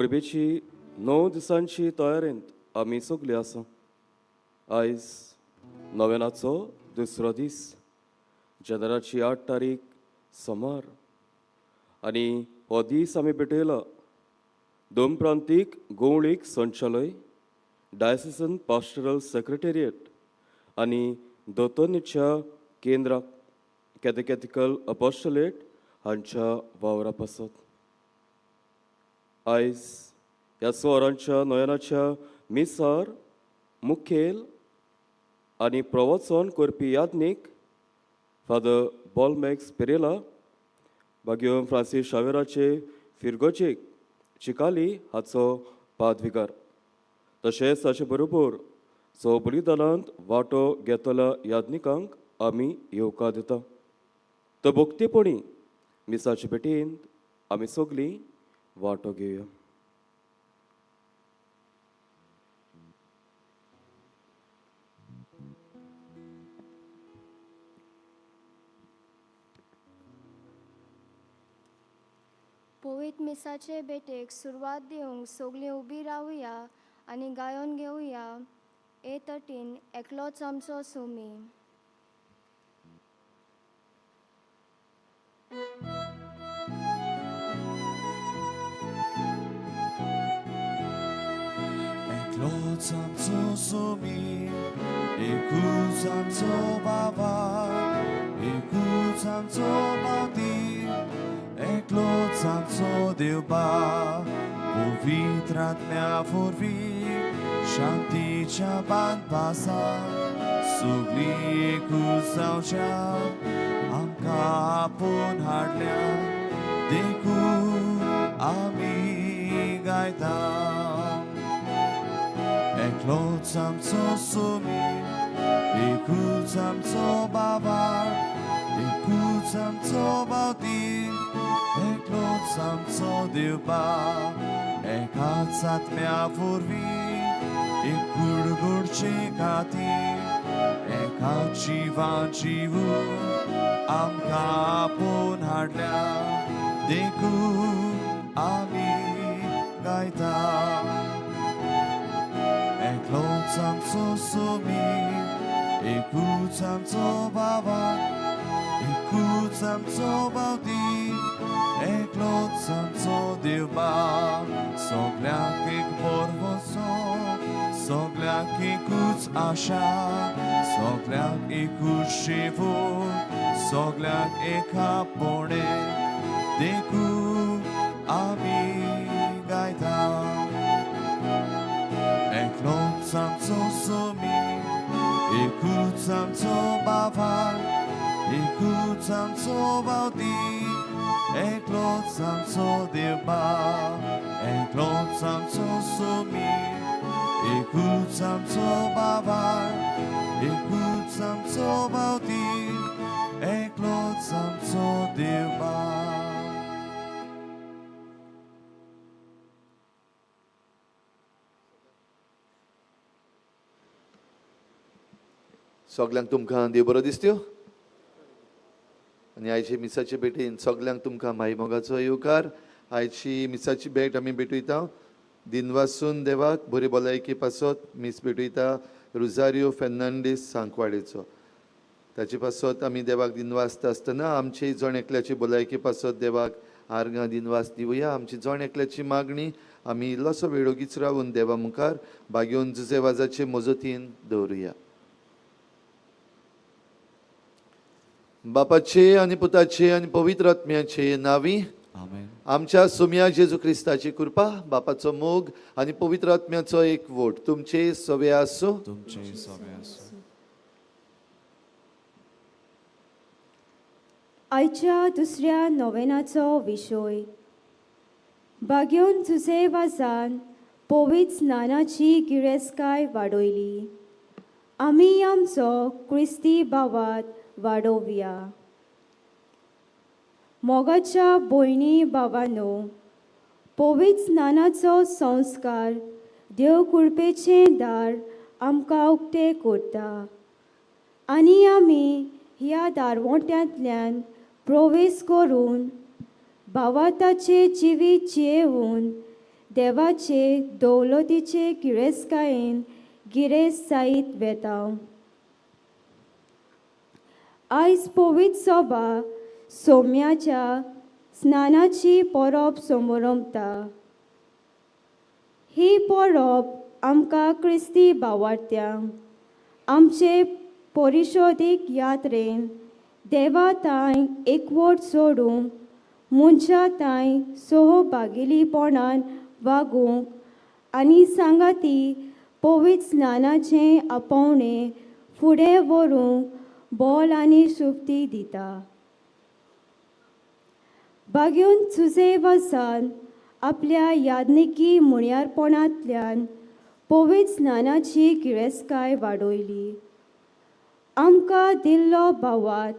परबेची 9 दिसांची तयारेंत आमी सगळीं आसा. आयज नोवेनाचो दुसरो दीस, जनवराची 8 तारीख सोमार. आनी हो दीस आमी भेटयला दोन प्रांतीक गोवळीक संचालय, डायसिसन पास्टरल सेक्रेटेरिएट आनी दोतोरनीच्या केंद्राक कॅथेकॅथिकल अपॉस्टोलेट हांच्या वावरा पासत. आयज ह्या सुवारांच्या नोयनाच्या मिसार मुखेल आनी प्रवचन करपी याज्ञीक फादर बॉलमॅक्स पेरेला, भाग्यो फ्रांसीस शावेराचे फिरगोचेक चिकाली हाचो पादविकार. तशेंच ताचे बरोबर बलिदानांत वांटो घेतल्या याज्ञिकांक आमी येवकार दिता. तो भोक्तीपणी मिसाचे भेटेंत आमी सगळीं वांटो घेवया. पवित्र मिसाचे बेटेक सुरवात दिवंक सगळीं उबी रावुया आनी गायोन घेवया. ए तटीन एकलोच आमचो सोमी. Eklots आमचो सोमी, एकूच आमचो बाबा, एकूच आमचो बावती, एकलोच आमचो देवबा, पवित्र आत्म्या वरवीं शांतीच्या बांदपासा, सगळीं एकूच जावच्या आमकां आपूण हाडल्या, देखून आमी गायता. Eklots आमचो सोमी, एकूच आमचो बाबा, एकूच आमचो बावती, एकलोच आमचो देवबा, एकाच आत्म्या वरवीं एक कुडकुडचे खातीर, एकाच जिवान जिवून आमकां आपूण हाडल्या, देखून आमी गायता. Eklots आमचो सोमी, एकूच आमचो बाबा, एकूच आमचो बावती, एकलोच आमचो देवबा, सगळ्यांक एक बरवसो, सगळ्यांक एकूच आशा, सगळ्यांक एकूच शेवून, सगळ्यांक एक आपुणे, देखून आमी गायता. Eklots आमचो सोमी, एकूच आमचो बाबा, एकूच आमचो बावती, एकलोच आमचो देवबा, एकलोच आमचो सोमी, एकूच आमचो बाबा, एकूच आमचो बावती, एकलोच आमचो देवबा. सगळ्यांक तुमकां देव बरो दिसत्यो. आनी आयचे मिसाचे भेटेन सगळ्यांक तुमकां मायमोगाचो येवकार. आयची मिसाची भेट आमी भेटयता दिनवासून देवाक बरे भलायकी पासत मीस भेटयता रुजारियो फेर्नांडीस सांकवाडेचो. ताचे पासत आमी देवाक दिनवासता आसतना आमचे जण एकल्याची भलायकी पासत देवाक आर्गां दिनवास दिवया. आमची जण एकल्याची मागणी आमी इल्लोसो वेळोगीच रावून देवा मुखार भाग्योन जुजे वाजाचे मजतीन दवरुया. बापाचे आनी पुताचे आनी पवित्र आत्म्याचे नावी. आमेन. आमच्या सोम्या जेजू क्रिस्ताची कृपा, बापाचो मोग आनी पवित्र आत्म्याचो एक वोट तुमचे सवे आसूं. तुमचे सवे आसूं. आयच्या दुसऱ्या नोवेनाचो विशय. भाग्योन जुजे वाजान पवित्र स्नानाची गिरेस्तकाय वाडयली. आमी आमचो क्रिस्ती भावात वाडोवया. मोगाच्या भयणी भावांनो, पवित्र स्नानाचो संस्कार देव कृपेचें दार आमकां उक्तें करता आनी आमी ह्या दारवोट्यांतल्यान प्रवेश करून भावाताचे जिवीत जियेवून देवाचे दौलतीचे गिरेस्कायेन गिरेस जायत वेता. आयज पवित्र सभा सोम्याच्या स्नानाची परब समारंभता. ही परब आमकां क्रिस्ती भावार्थ्यांक आमचे परिशोधीक यात्रेन देवा तांय एकवट सोडूंक मनशां तांय सहभागिलीपणान वागूंक आनी सांगाती पवित्र स्नानाचें आपोवणें फुडें व्हरूंक बोल आनी सुप्ती दिता. बागेवन चुजे वर्सान आपल्या यादनिकी मुण्यारपणांतल्यान पवित्र स्नानाची गिरेस्काय वाडयली. आमकां दिल्लो भावात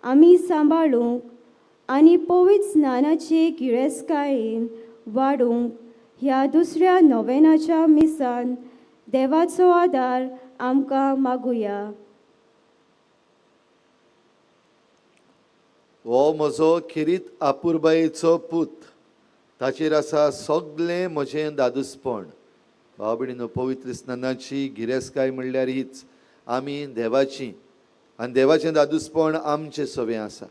आमी सांबाळूंक आनी पवित्र स्नानाची गिरेस्कायेन वाडूंक ह्या दुसऱ्या नोवेनाच्या मिसान देवाचो आदार आमकां मागुया. हो म्हजो खिरीत आपुरबायेचो पूत, ताचेर आसा सगळें म्हजें दादूसपण. भाव भयणीनो, पवित्र स्नानाची गिरेस्काय म्हणल्यार हीच आमी देवाची, आनी देवाचें दादूसपण आमचें सवें आसा.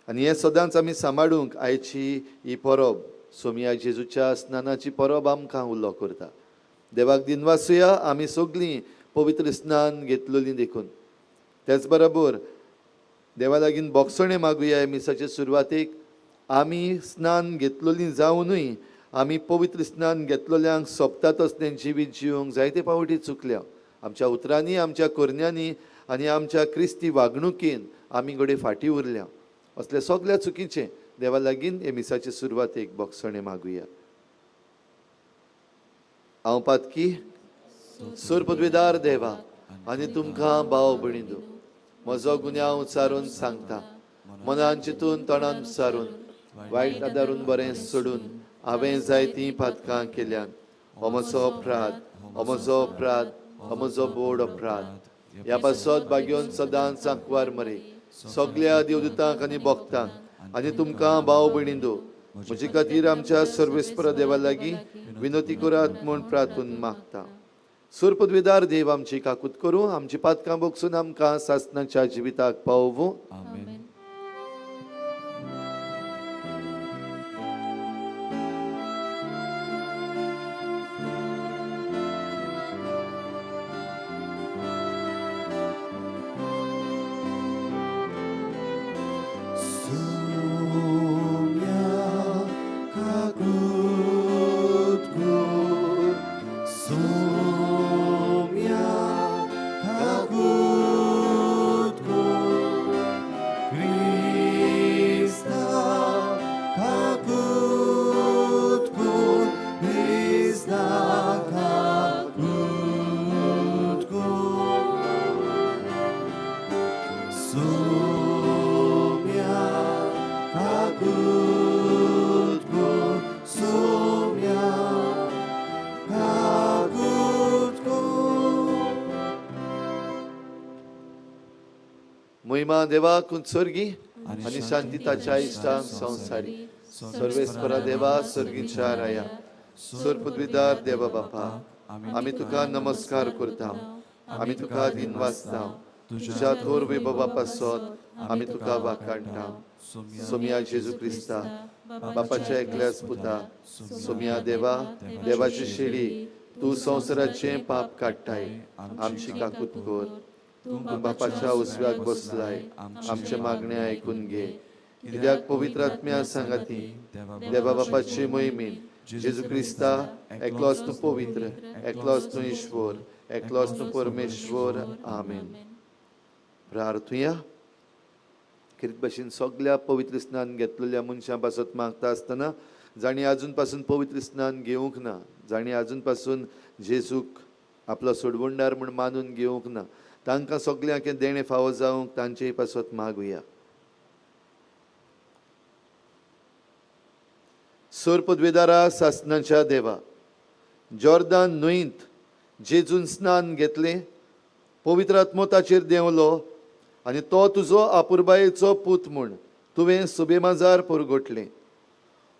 आनी हें सदांच आमी सांबाळूंक आयची ही परब सोमया जेजूच्या स्नानाची परब आमकां उलो करता. देवाक दिनवासुया आमी सगळीं पवित्र स्नान घेतलेलीं देखून. त्याच बरोबर देवा लागीं बोगसणें मागुया. ह्या मिसाचे सुरवातेक आमी स्नान घेतलेलीं जावनूय आमी पवित्र स्नान घेतलेल्यांक सोबता तसलें जिवीत जिवंक जायते पावटी चुकल्या. आमच्या उतरांनी, आमच्या कोरण्यांनी आनी आमच्या क्रिस्ती वागणुकेन आमी घडये फाटीं उरल्या. असले सगळ्या चुकीचें देवा लागीं हे मिसाचे सुरवातेक बोगसणें मागुया. हांव पातकी सूर पदवीदार देवा आनी तुमकां भाव भयणीनो, म्हजो गुन्यांव उचारून सांगता. मनान चिंतून तोंडान विचारून वायट आदारून बरें सोडून हांवें जायतीं पातकां केल्यान. हो म्हजो अपराध, हो म्हजो अपराध, हो म्हजो बोड अपराध. ह्या पासत बागेवन सदांच सांकवार मरे सगळ्या देवदूतांक आनी भक्तांक आनी तुमकां भाव भयणीनो, म्हजे खातीर आमच्या सर्वेस्पर देवा लागीं विनोती करात म्हूण प्रार्थून मागता. सूर पदवीदार देव आमची काकूत करूं, आमची पातकां बोगसून आमकां सासणाच्या जिविताक पावोवूं. आमेन. महिमा देवाक उत्सर्गी आनी शांती ताच्या इश्टांक संवसारी. सर्वेस्परा देवा सर्गीच्या राया, सूर पदवीदार देवा बापा, आमी तुका नमस्कार करता. आमी तुका दिन वाचता. तुज्या थोर वैभवा पासत आमी तुका वाखाणटा. सोमया जेजू क्रिस्ता, बापाच्या एकल्याच पुता, सोमया देवा, देवाची शेळी, तूं संवसाराचें पाप काडटाय. आमची काकूत कर. तूं बापाच्या उसव्याक बसलाय. आमचे मागणे आयकून घे. कित्याक पवित्र आत्म्या सांगाती देवा बापाचे मोहिमेन जेजू क्रिस्ता, एकलोच तूं पवित्र, एकलोच तूं ईश्वर, एकलोच तूं परमेश्वर. आमेन. प्रार्थुया. कितें भाशेन सगळ्या पवित्र स्नान घेतलेल्या मनशां पासत मागता आसतना जाणी आजून पासून पवित्र स्नान घेवंक ना, जाणी आजून पासून जेजूक आपलो सोडवणदार म्हूण मानून घेवंक ना, तांकां सगळ्यांक देणे फावो जावंक तांचेय पासत मागुया. सूर पदवीदारा सासणाच्या देवा, जॉर्दान न्हंयत जेजून स्नान घेतलें, पवित्र आत्मो ताचेर देंवलो आनी तो तुजो आपुरबायेचो पूत म्हूण तुवें सुबेमाजार परगटलें.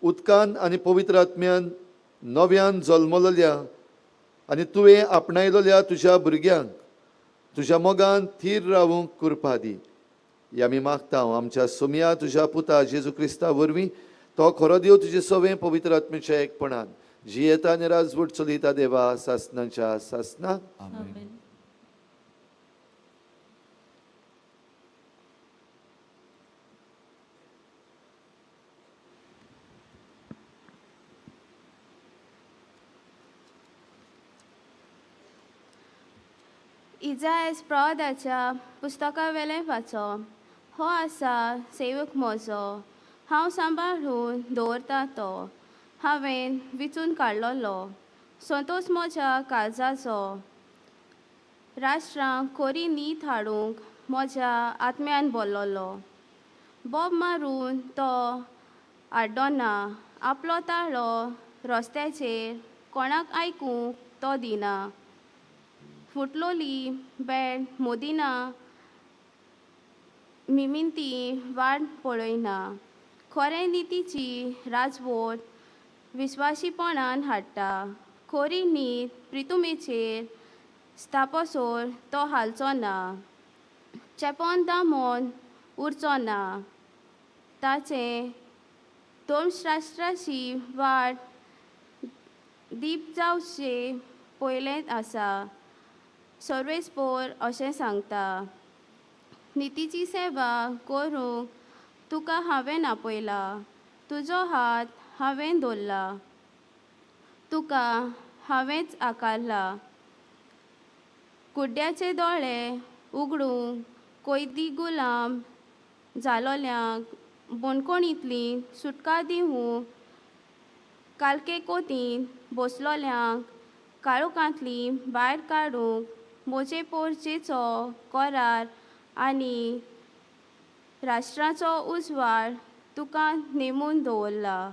उदकान आनी पवित्र आत्म्यान नव्यान जल्मलेल्या आनी तुवें आपणायलेल्या तुज्या भुरग्यांक तुज्या मोगान थीर रावूंक कृपा दी. हे आमी मागता आमच्या सोम्या तुज्या पुता जेजू क्रिस्ता वरवीं तो खरो देव तुजे सवें पवित्र आत्मेच्या एकपणान जी येता आनी राजवट चलयता देवा सासनाच्या सासनाक. आमेन. इजायस प्रवादाच्या पुस्तका वेले वाचो. हो आसा सेवक म्हजो, हांव सांबाळून दवरता तो. हांवें विचून काडलोलो संतोश म्हज्या काळजाचो. राष्ट्रांक कोरी नीत हाडूंक म्हज्या आत्म्यान बोल्लोलो. बोब मारून तो आड्डो ना, आपलो ताळो रस्त्याचेर कोणाक आयकूंक तो दिना. फुटलोली बॅड मोदिना, मिमिंती वाट पळयना. खरे नितीची राजवट विस्वासीपणान हाडटा. खोरी नीत प्रितुमेचेर स्थापसोर तो हालचो ना. चेपोन दामोन उरचो ना. ताचे धर्मशास्त्राची वाट दीप जावचे पयलेंच आसा. सर्वेस्पोर अशें सांगता. नितीची सेवा करूंक तुका हांवें आपयला. तुजो हात हांवें दवरला. तुका हांवेंच आकारला. कुड्ड्याचे दोळे उगडूंक कैदी गुलाम जालोल्यांक बोणकोणींतली सुटका दिवूंक कालके कोतीन बसलोल्यांक काळोखांतली भायर काडूंक म्हजे पोरचेचो करार आनी राष्ट्राचो उजवाड तुका नेमून दवरला.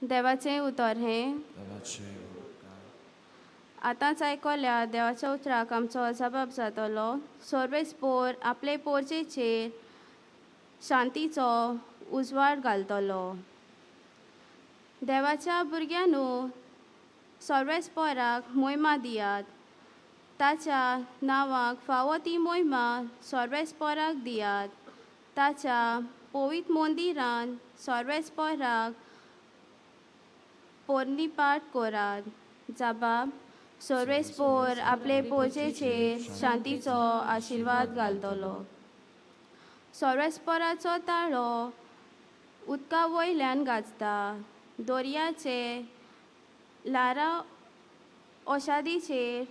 देवाचें उतर हें. देवाचे आतांच आयकल्या देवाच्या उतराक आमचो जबाब जातलो. सर्वेस्पोर आपले पोरचेचेर शांतीचो उजवाड घालतलो. देवाच्या भुरग्यांनो, सर्वेस्पोराक मोहिमा दियात. ताच्या नांवाक फावो ती मोहिमा सर्वेस्पोराक दियात. ताच्या पवित्र मंदिरान सर्वेस्पोराक पोरनिपाट करात. जबाब. सर्वेस्पोर आपले पोरचेचेर शांतीचो आशिर्वाद घालतलो. सर्वेस्पोराचो ताळो उदका वयल्यान गाजता. दर्याचे ल्हारा ओशादीचेर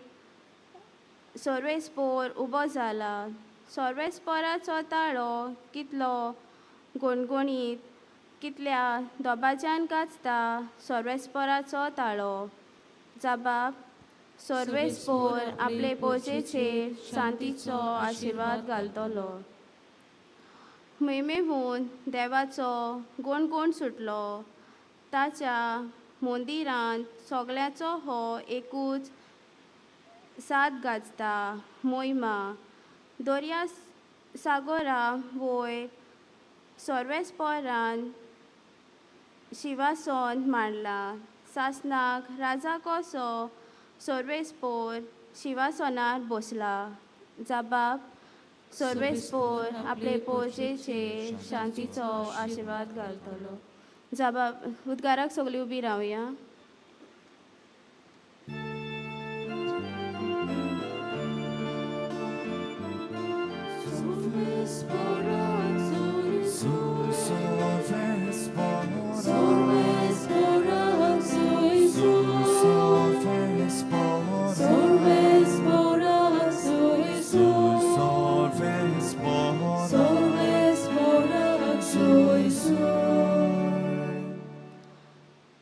सर्वेस्पोर उबो जाला. सर्वेस्पोराचो ताळो कितलो गणगणीत, कितल्या दोबाज्यान गाजता सर्वेस्पोराचो ताळो. जबाब. सर्वेस्पोर आपले पोरचेचेर शांतीचो आशिर्वाद घालतलो. मैमेहून देवाचो गणगण सुटलो. ताच्या मंदिरांत सगळ्याचो हो एकूच साद गाजता. मोहिमा. दर्या सागरा वयर सर्वेस्पोरान शिवासन मांडला. सासनाक राजा कसो सर्वेस्पोर शिवासनार बसला. जबाब. सर्वेस्पोर आपले पोरचेचेर शांतीचो आशिर्वाद घालतलो. जबाब. उद्गाराक सगळीं उबी रावया.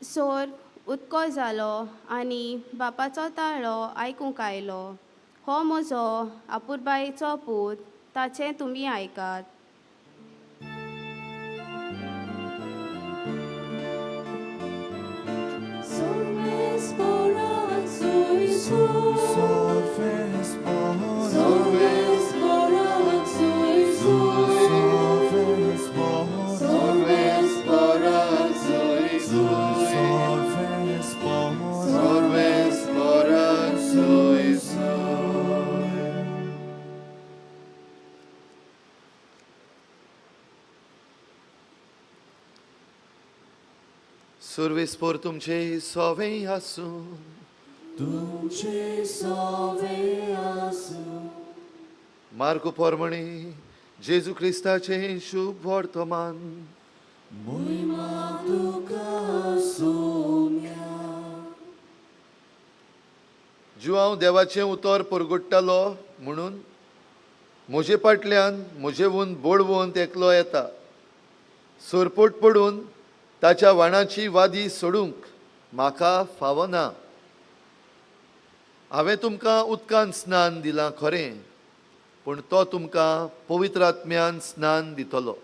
स्वर्ग उदको जालो आनी बापाचो ताळो आयकूंक आयलो. हो म्हजो आपुरबायेचो पूत, ताचें तुमी आयकात. सर्वेस्पोर तुमचे सोवें आसूं तुमचे सोवे आसूं मार्क पोरमणी जेजू क्रिस्ताचे शुभ वर्तमान महिमा तुका सोम्या जो हांव देवाचें उतर परगट्टालो म्हणून म्हजे फाटल्यान म्हजेवून बोडवून एकलो येता सोरपोट पडून ताच्या वाणाची वादी सोडूंक म्हाका फावना हांवें तुमकां उदकान स्नान दिलां खरें पूण तो तुमकां पवित्र आत्म्यान स्नान दितलो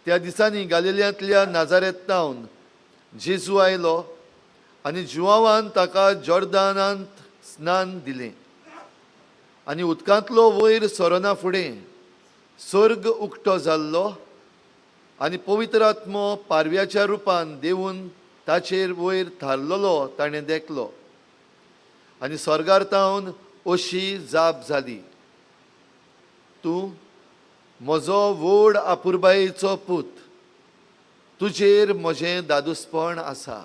त्या दिसांनी गालिल्यांतल्या नाजारेतावन जेजू आयलो आनी जुआवान ताका जॉर्दानांत स्नान दिलें आनी उदकांतलो वयर सरोना फुडें सर्ग उक्तो जाल्लो आनी पवित्र आत्मो पारव्याच्या रुपान देवून ताचेर वयर थारलोलो ताणें देखलो आनी स्वर्गार्थावन अशी जाप जाली तूं म्हजो व्हड आपुरबायेचो पूत तुजेर म्हजें दादूसपण आसा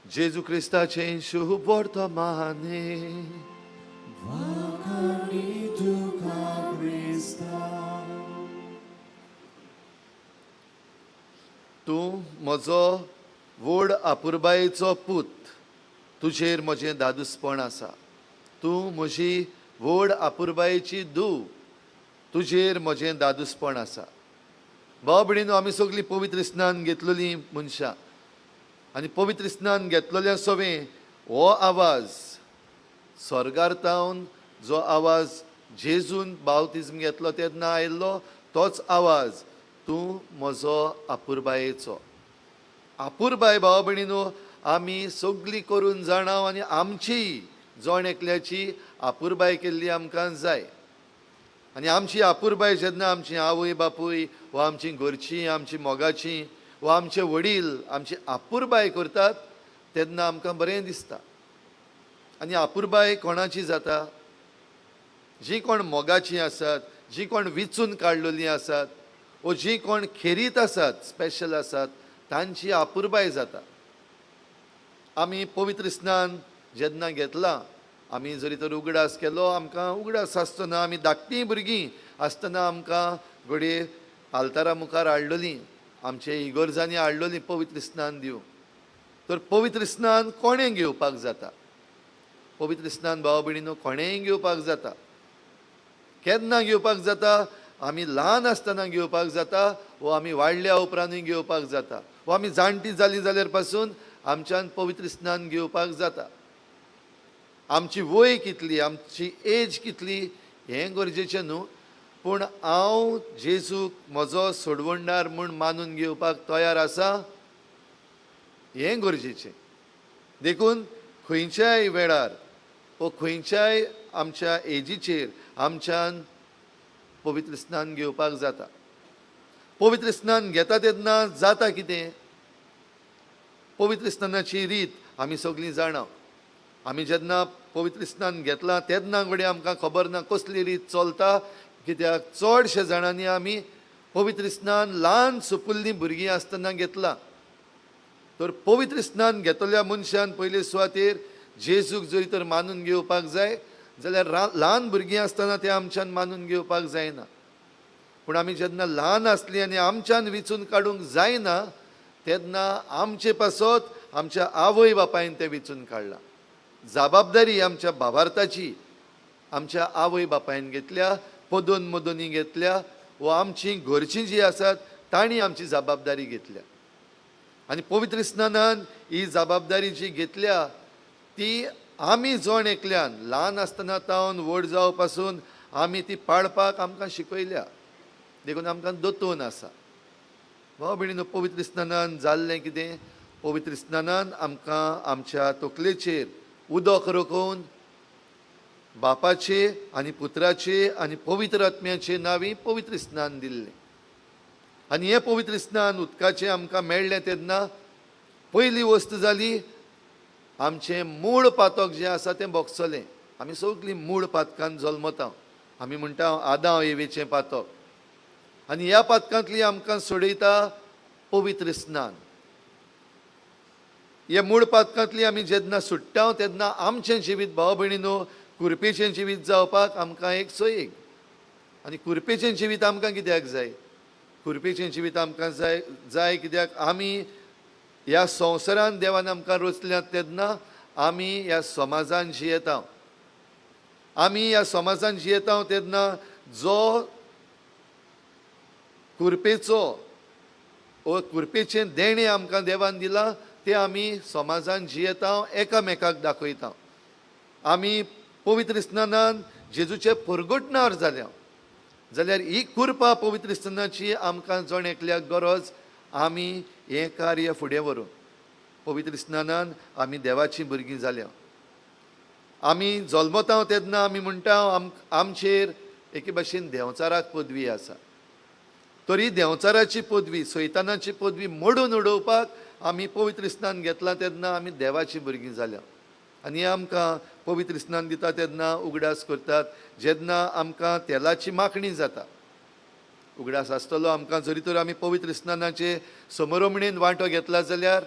जेजू क्रिस्ताचें शुभ वर्तमाने वाखाणी तुका क्रिस्ता तूं म्हजो व्हड आपुरबायेचो पूत तुजेर म्हजें दादूसपण आसा तूं म्हजी व्हड आपुरबायेची धूव तुजेर म्हजें दादूसपण आसा भाव भयणीनो आमी सगळीं पवित्र स्नान घेतलेलीं मनशां आनी पवित्र स्नान घेतलेल्या सवें हो आवाज स्वर्गार्थावन जो आवाज जेजून बावतिजम घेतलो तेन्ना आयिल्लो तोच आवाज तूं म्हजो आपुरबायेचो आपुरबाय भाव भयणीनो आमी सगळीं करून जाणाव आनी आमची जण एकल्याची आपुरबाय केल्ली आमकां जाय आनी आमची आपुरबाय जेन्ना आमची आवय बापूय वा आमची घरचीं आमची मोगाचीं वा आमचे वडील आमची आपुरबाय करतात तेन्ना आमकां बरें दिसता आनी आपुरबाय कोणाची जाता जी कोण मोगाचीं आसात जी कोण विचून काडलेलीं आसात वो जी कोण खेरीत आसात स्पेशल आसात तांची आपुरबाय जाता आमी पवित्र स्नान जेन्ना घेतलां आमी जरी तर उगडास केलो आमकां उगडास आसतना आमी धाकटीं भुरगीं आसतना आमकां घडये आल्तारा मुखार हाडलेलीं आमचे इगोर्जांनी हाडलेलीं पवित्र स्नान दिवंक तर पवित्र स्नान कोणें घेवपाक जाता पवित्र स्नान भाव भयणीनो कोणेंय घेवपाक जाता केन्ना घेवपाक जाता आमी ल्हान आसतना घेवपाक जाता वो आमी वाडल्या उपरांतूय घेवपाक जाता वो आमी जाणटीं जालीं जाल्यार पासून आमच्यान पवित्र स्नान घेवपाक जाता आमची वय कितली आमची एज कितली हें गरजेचें न्हू पूण हांव जेजूक म्हजो सोडवणदार म्हूण मानून घेवपाक तयार आसा हें गरजेचें देखून खंयच्याय वेळार वो खंयच्याय आमच्या एजीचेर आमच्यान पवित्र स्नान घेवपाक जाता पवित्र स्नान घेता तेन्ना जाता कितें पवित्र स्नानाची रीत आमी सगळीं जाणां आमी जेन्ना पवित्र स्नान घेतलां तेन्ना घडये आमकां खबर ना कसली रीत चलता कित्याक चडशे जाणांनी आमी पवित्र स्नान ल्हान सुपुल्लीं भुरगीं आसतना घेतलां तर पवित्र स्नान घेतलेल्या मनशान पयले सुवातेर जेजूक जरी तर मानून घेवपाक जाय जाल्यार ल्हान भुरगीं आसतना ते आमच्यान मानून घेवपाक जायना पूण आमी जेन्ना ल्हान आसलीं आनी आमच्यान विचून काडूंक जायना तेन्ना आमचे पासत आमच्या आवय बापायन तें विचून काडलां जबाबदारी आमच्या भावार्थाची आमच्या आवय बापायन घेतल्या पदोन मदोनी घेतल्या व आमची घरचीं जीं आसात तांणी आमची जबाबदारी घेतल्या आनी पवित्र स्नानान ही जबाबदारी जी घेतल्या ती आमी जण एकल्यान ल्हान आसतना तावन व्हड जावं पासून आमी ती पाळपाक आमकां शिकयल्या देखून आमकां दोतोन आसा भाव भयणीनो पवित्र स्नानान जाल्लें कितें पवित्र स्नानान आमकां आमच्या तकलेचेर उदक रोखून बापाचे आनी पुत्राचे आनी पवित्र आत्म्याचे नांवी पवित्र स्नान दिल्लें आनी हें पवित्र स्नान उदकाचें आमकां मेळ्ळें तेन्ना पयली वस्त जाली आमचें मूळ पातक जें आसा तें भोगसलें आमी सगळीं मूळ पातकान जल्मता आमी म्हणटा आदां एवेचें पातक. आनी ह्या पातकांतली आमकां सोडयता पवित्र स्नान. हे मूळ पातकांतली आमी जेन्ना सुट्टा तेन्ना आमचें जिवीत भाव भयणीनो कुरपेचें जिवीत जावपाक आमकां एक सोयेक. आनी कुरपेचें जिवीत आमकां कित्याक जाय? कुरपेचें जिवीत आमकां जाय कित्याक आमी ह्या संवसारान देवान आमकां रचल्यात तेन्ना आमी ह्या समाजान जियेता. आमी ह्या समाजान जियेता तेन्ना जो कुरपेचो वो कुरपेचें देणें आमकां देवान दिलां तें आमी समाजान जियेता, एकामेकाक दाखयता. आमी पवित्र स्नानान जेजूचे परगटणार जाल्या जाल्यार ही कुरपा पवित्र स्नानाची आमकां जण एकल्याक गरज. आमी हें कार्य फुडें व्हरूंक पवित्र स्नानान आमी देवाचीं भुरगीं जाल्या. आमी जल्मता तेन्ना आमी म्हणटा आमचेर एके भाशेन देंवचाराक पदवी आसा. तरी देंवचाराची पदवी, सैतानाची पदवी मोडून उडोवपाक आमी पवित्र स्नान घेतलां तेन्ना आमी देवाचीं भुरगीं जाल्या. आनी आमकां पवित्र स्नान दिता तेन्ना उगडास करतात. जेन्ना आमकां तेलाची माखणी जाता, उगडास आसतलो आमकां, जरी तर आमी पवित्र स्नानाचे समरमणेन वांटो घेतला जाल्यार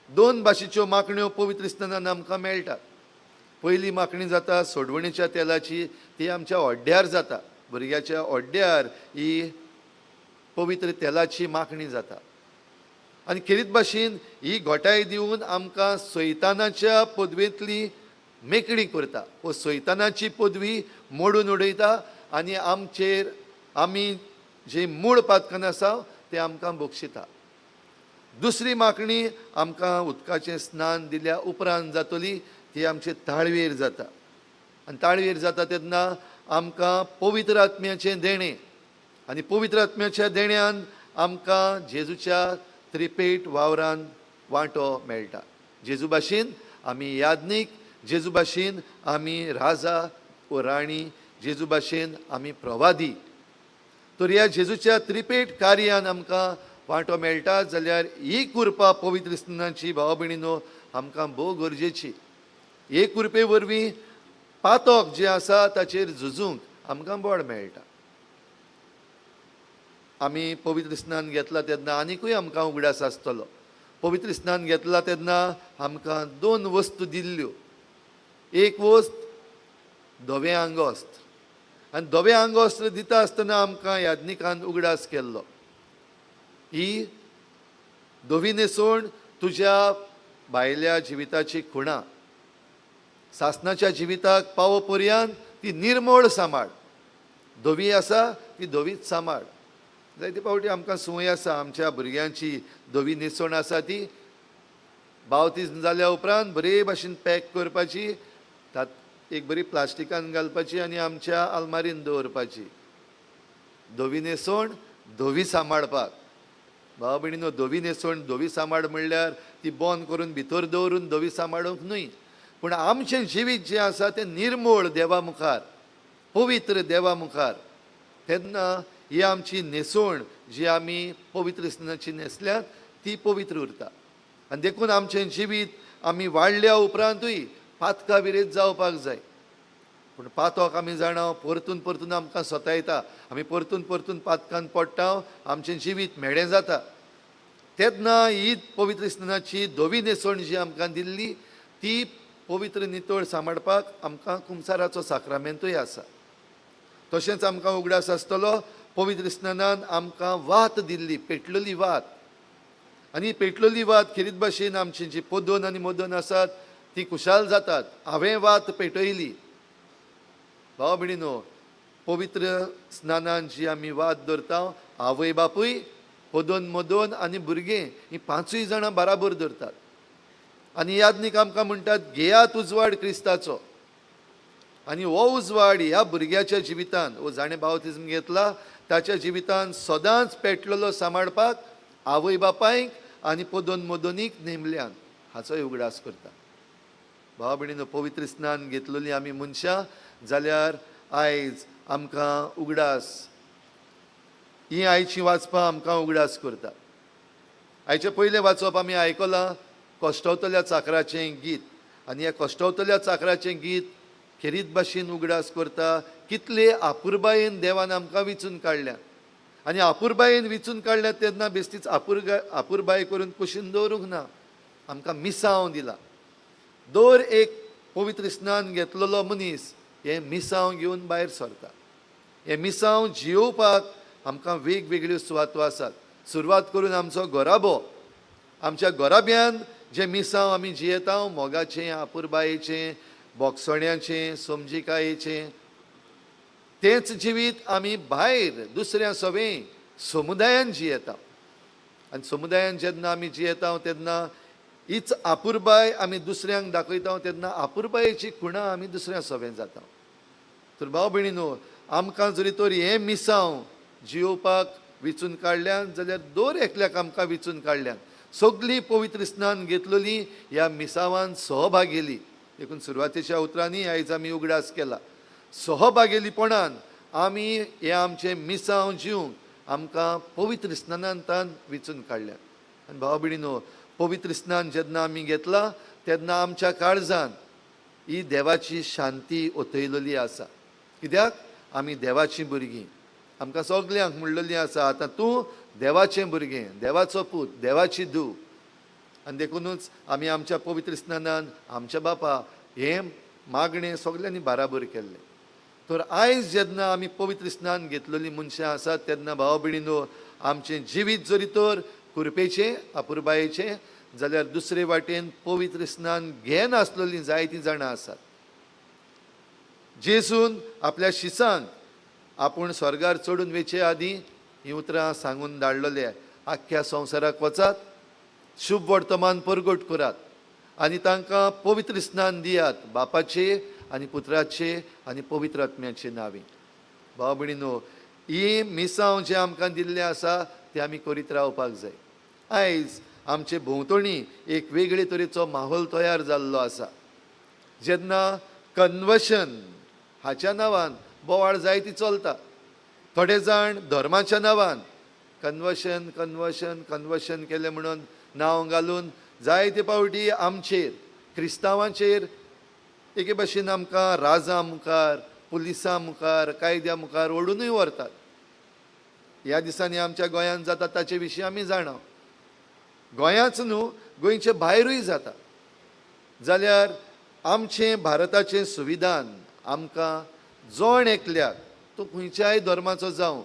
2 भाशेच्यो माखण्यो पवित्र स्नानान आमकां मेळटात. पयली माखणी जाता सोडवणेच्या तेलाची, ती आमच्या ओड्ड्यार जाता. भुरग्याच्या ओड्ड्यार ही पवित्र तेलाची माखणी जाता. आनी खेरीत भाशेन ही घोटाय दिवन आमकां सैतानाच्या पदवेंतली मेकळी करता. वो सैतानाची पदवी मोडून उडयता आनी आमचेर आमी जे मूळ पातकान आसा ते आमकां बक्षिता. दुसरी माखणी आमकां उदकाचें स्नान दिल्या उपरांत जातली, ती आमचे ताळवेर जाता. आनी ताळवेर जाता तेन्ना आमकां पवित्र आत्म्याचें देणें, आनी पवित्र आत्म्याच्या देण्यान आमकां जेजूच्या त्रिपेट वावरान वांटो मेळटा. जेजू भाशेन आमी यादनीक, जेजू भाशेन आमी राजा व राणी, जेजू भाशेन आमी प्रवादी. तर ह्या जेजूच्या त्रिपेट कार्यान आमकां वांटो मेळटा जाल्यार ही कुरपा पवित्र स्नानाची भाव भयणीनो आमकां भोव गरजेची. हे कुरपे वरवीं पातक जें आसा ताचेर झुजूंक आमकां बळ मेळटा. आमी पवित्र स्नान घेतला तेन्ना आनिकूय आमकां उगडास आसतलो. पवित्र स्नान घेतला तेन्ना आमकां 2 वस्तू दिल्ल्यो. एक वस्त धवें आंगोस्त्र, आनी धवें आंगोस्त्र दिता आसतना आमकां यादनिकान उगडास केल्लो. ही धवी न्हेसोवन तुज्या भायल्या जिविताची खुणां सासणाच्या जिविताक पावो पर्यंत ती निर्मळ सांबाळ. धवी आसा ती धवीच सांबाळ. जायते फावटी आमकां संवय आसा आमच्या भुरग्यांची धवी न्हेसोवन आसा ती बावतीज जाल्या उपरांत बरे भाशेन पॅक करपाची, तात एक बरी प्लास्टिकान घालपाची आनी आमच्या आलमारीन दवरपाची. धवी न्हेसोवन धवी सांबाळपाक. भाव भयणीनो, धवी न्हेसोवन धवी सांबाळ म्हणल्यार ती बंद करून भितर दवरून धवी सांबाळूंक न्हय, पूण आमचें जिवीत जें आसा तें निर्मळ देवा मुखार, पवित्र देवा मुखार. तेन्ना ही आमची न्हेसोण जी आमी पवित्र स्नानाची न्हेसल्यात ती पवित्र उरता. आनी देखून आमचें जिवीत आमी वाडल्या उपरांतूय पातका विरेत जावपाक जाय. पूण पातक आमी जाणा परतून परतून आमकां सतायता. आमी परतून परतून पातकान पडटा, आमचें जिवीत मेडें जाता. तेन्ना ही पवित्र स्नानाची धवी न्हेसोण जी आमकां दिल्ली ती पवित्र नितळ सांबाळपाक आमकां कुंसाराचो साक्रामेंतूय आसा. तशेंच आमकां उगडास आसतलो. पवित्र स्नानान आमकां वात दिल्ली, पेटलेली वात. आनी पेटलेली वात खेरीत भाशेन आमची जी पोदोन आनी मोदन आसात ती खुशाल जातात. हांवें वात पेटयली. भाव भयणीनो, पवित्र स्नानान जी आमी वात धरता, आवय बापूय, पोदोन मोदन आनी भुरगें ही 5 जाणां बराबर धरतात. आनी यादनीक आमकां म्हणटात घेयात उजवाड क्रिस्ताचो. आनी हो उजवाड ह्या भुरग्याच्या जिवितान, वो जाणें बावतिजम घेतला ताच्या जिवितान सदांच पेटलेलो सांबाळपाक आवय बापायक आनी पोदोन मोदोनीक नेमल्यान हाचोय उगडास करता. भाव भयणीनो, पवित्र स्नान घेतलेलीं आमी मनशां जाल्यार आयज आमकां उगडास, ही आयची वाचपां आमकां उगडास करता. आयचें पयलें वाचप आमी आयकलां कोश्टवतल्या चाकराचें गीत. आनी ह्या कोश्टवतल्या चाकराचें गीत खेरीत भाशेन उगडास करता, कितले आपुरबायेन देवान आमकां विचून काडल्या. आनी आपुरबायेन विचून काडल्या तेन्ना बेश्टीच आपुरबाय करून कुशीन दवरूंक ना, आमकां मिसांव दिला. दर एक पवित्र स्नान घेतलेलो मनीस हे मिसांव घेवन भायर सरता. हे मिसांव जियोवपाक आमकां वेगवेगळ्यो सुवातो आसात. सुरवात करून आमचो घोराबो, आमच्या घोराब्यान जे मिसांव आमी जियेता, मोगाचें, आपुरबायेचें, बोगसोण्याचें, समजिकायेचें, तेंच जिवीत आमी भायर दुसऱ्या सवें समुदायान जियेता. आनी समुदायान जेन्ना आमी जियेता तेन्ना हीच आपुरबाय आमी दुसऱ्यांक दाखयता तेन्ना आपुरबायेची खुणां आमी दुसऱ्या सवें जाता. तर भाव भयणीनो, आमकां जरी तर हें मिसांव जियोवपाक विचून काडल्यान जाल्यार दर एकल्याक आमकां विचून काडल्यान सगळीं पवित्र स्नान घेतलेली ह्या मिसांवान सहभागेली. देखून सुरवातेच्या उतरांनी आयज आमी उगडास केला. सहभागेलीपणान आमी हे आमचे मिसांव जिवंक आमकां पवित्र स्नानांतान विचून काडल्या. आनी भाव भयणीनो, पवित्र स्नान जेन्ना आमी घेतला तेन्ना आमच्या काळजान ही देवाची शांती ओतयलेली आसा. कित्याक आमी देवाचीं भुरगीं. आमकां सगल्यांक म्हणलेलीं आसा, आतां तूं देवाचें भुरगें, देवाचो पूत, देवाची धूव. आनी देखूनच आमी आमच्या पवित्र स्नानान आमच्या बापा हें मागणें सगल्यांनी बाराबर केल्लें. तर आयज जेन्ना आमी पवित्र स्नान घेतलेलीं मनशां आसात तेन्ना भाव भयणीनो, आमचें जिवीत जरी तर कुरपेचें, आपुरबायेचें, जाल्यार दुसरे वाटेन पवित्र स्नान घेनासलेलीं जायतीं जाणां आसात. जेजून आपल्या शिसांक आपूण स्वर्गार चडून वेचे आदीं हीं उतरां सांगून धाडलेले, आख्ख्या संवसाराक वचात, शुभ वर्तमान परगट करात आनी तांकां पवित्र स्नान दियात, बापाचे आनी पुत्राचे आनी पवित्र आत्म्याचे नांवी. भाव भयणीनो, ही मिसांव जे आमकां दिल्लें आसा तें आमी करीत रावपाक जाय. आयज आमचे भोंवतणी एक वेगळे तरेचो माहोल तयार जाल्लो आसा. जेन्ना कन्वर्शन हाच्या नांवान बोवाळ जायती चलता. थोडे जाण धर्माच्या नांवान कन्वर्शन कन्वर्शन कन्वर्शन केलें म्हणून नांव घालून जायते पावटी आमचेर, क्रिस्तांवांचेर एके भाशेन आमकां राजां मुखार, पुलिसां मुखार, कायद्या मुखार ओडूनय व्हरतात. ह्या दिसांनी आमच्या गोंयांत जाता ताचे विशीं आमी जाणा. गोंयाच न्हू, गोंयचे भायरूय जाता. जाल्यार आमचें भारताचें संविधान आमकां जोण एकल्याक, तूं खंयच्याय धर्माचो जावं,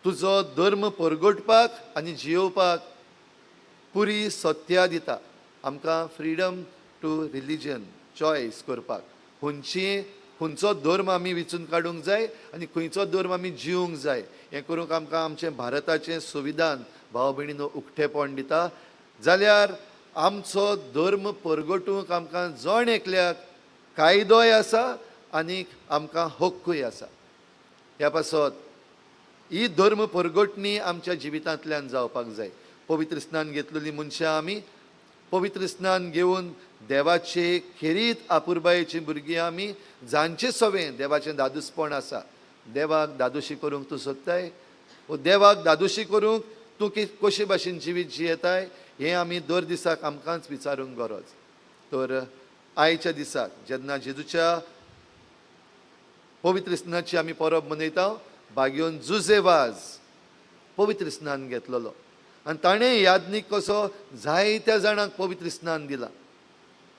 तुजो धर्म परगटपाक आनी जियोवपाक पुरी सत्या दिता. आमकां फ्रिडम टू रिलीजन, चॉयस करपाक, खंयचो धर्म आमी विचून काडूंक जाय आनी खंयचो धर्म आमी जिवंक जाय हें करूंक आमकां आमचें भारताचें संविधान भाव भयणीनो उक्तेपण दिता. जाल्यार आमचो धर्म परगटूंक आमकां जण एकल्याक कायदोय आसा आनीक आमकां हक्कूय आसा. ह्या पासत ही धर्म परगटणी आमच्या जिवितांतल्यान जावपाक जाय. पवित्र स्नान घेतलेलीं मनशां आमी, पवित्र स्नान घेवन देवाचे खेरीत आपुरबायेचीं भुरगीं आमी, जांचे सवें देवाचें दादूसपण आसा. देवाक दादोशी करूंक तूं सोदताय? वो देवाक दादोशी करूंक तूं कशे भाशेन जिवीत जियेताय हें आमी दर दिसाक आमकांच विचारूंक गरज. तर आयच्या दिसाक जेन्ना जेजूच्या पवित्र स्नानाची आमी परब मनयता, बागेवन जुजेवाज पवित्र स्नान घेतलेलो आनी ताणें यादनीक कसो जायत्या जाणांक पवित्र स्नान दिलां.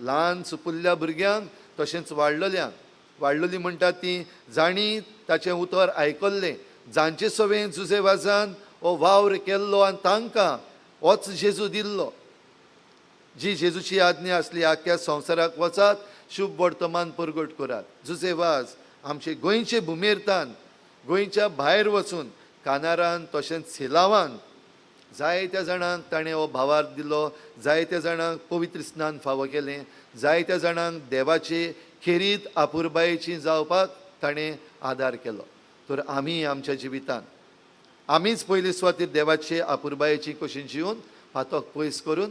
ल्हान सुपुल्ल्या भुरग्यांक तशेंच वाडलेलीं म्हणटात तीं जाणी ताचें उतर आयकल्लें, जांचे सवें जुजेवाजान हो वावर केल्लो आनी तांकां होच जेजू दिल्लो. जी जेजूची आज्ञा आसली, आख्ख्या संवसाराक वचात, शुभ वर्तमान परगट करात. जुजेवाज आमचे गोंयचे भुमेरतान, गोंयच्या भायर वचून कानारान तशेंच सेलावान जायत्या जाणांक ताणें हो भावार्थ दिलो, जायत्या जाणांक पवित्र स्नान फावो केलें, जायत्या जाणांक देवाचे खेरीत आपुरबायेचीं जावपाक ताणें आदार केलो. तर आमी आमच्या जिवितांत आमीच पयले सुवातेर देवाचे आपुरबायेचीं कशीं जिवन हातोक पयस करून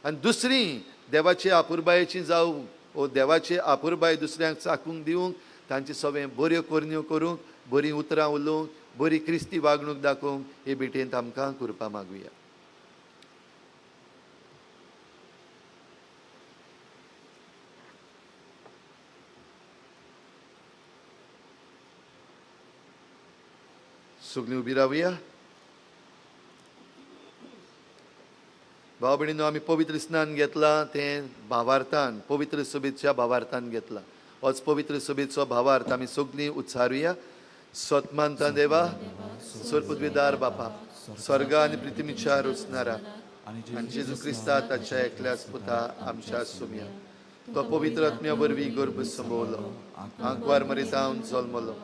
आनी दुसरीं देवाचे आपुरबायेचीं जावं वो देवाचे आपुरबाय दुसऱ्यांक चाखूंक दिवंक, तांचे सगळें बऱ्यो करण्यो करूंक, बरीं उतरां उलोवंक, बरी क्रिस्ती वागणूक दाखोवंक हे भेटेंत आमकां कृपा मागुया. सगळीं उबी रावया. भाव भयणीनो, आमी पवित्र स्नान घेतलां तें भावार्थान, पवित्र सभेच्या भावार्थान घेतलां. होच पवित्र सभेचो भावार्थ आमी सगळीं उच्चारुया. स्वतमानता देवा, सर्पद्वेदार बापा, स्वर्गा आनी पृथ्वीच्या रचणारा आनी जेजू क्रिस्ता ताच्या एकल्याच पुता आमच्या सुम्या. तो पवित्र आत्म्या वरवीं गर्भ संभोवलो, आंकवार मरितावन जल्मलो,